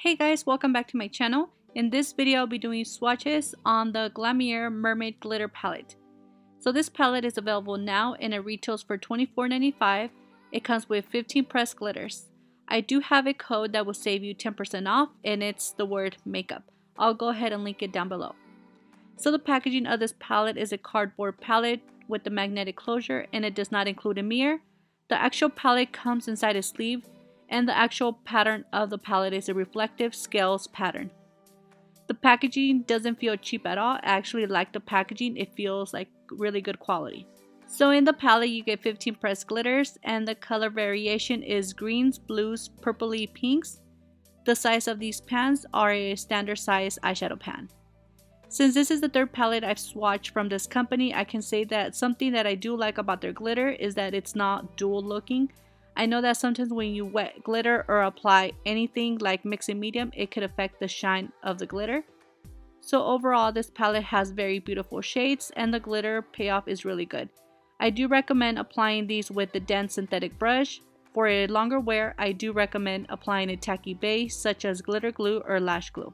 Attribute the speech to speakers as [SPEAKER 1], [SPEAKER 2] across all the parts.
[SPEAKER 1] Hey guys, welcome back to my channel. In this video I'll be doing swatches on the Glamierre Mermaid Glitter Palette. So this palette is available now and it retails for $24.95. It comes with 15 pressed glitters. I do have a code that will save you 10% off and it's the word makeup. I'll go ahead and link it down below. So the packaging of this palette is a cardboard palette with the magnetic closure and it does not include a mirror. The actual palette comes inside a sleeve and the actual pattern of the palette is a reflective scales pattern. The packaging doesn't feel cheap at all. I actually like the packaging. It feels like really good quality. So in the palette you get 15 pressed glitters and the color variation is greens, blues, purpley pinks. The size of these pans are a standard size eyeshadow pan. Since this is the third palette I've swatched from this company, I can say that something that I do like about their glitter is that it's not dual looking. I know that sometimes when you wet glitter or apply anything like mixing medium, it could affect the shine of the glitter. So overall, this palette has very beautiful shades and the glitter payoff is really good. I do recommend applying these with the dense synthetic brush. For a longer wear, I do recommend applying a tacky base such as glitter glue or lash glue.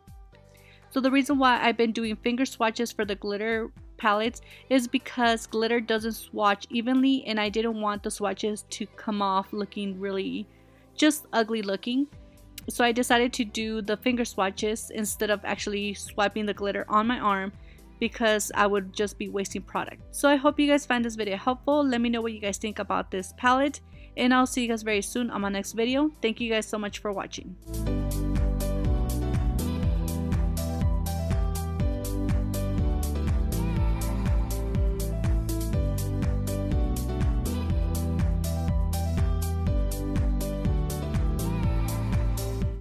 [SPEAKER 1] So the reason why I've been doing finger swatches for the glitter palettes is because glitter doesn't swatch evenly and I didn't want the swatches to come off looking really just ugly looking. So I decided to do the finger swatches instead of actually swiping the glitter on my arm because I would just be wasting product. So I hope you guys find this video helpful. Let me know what you guys think about this palette and I'll see you guys very soon on my next video. Thank you guys so much for watching.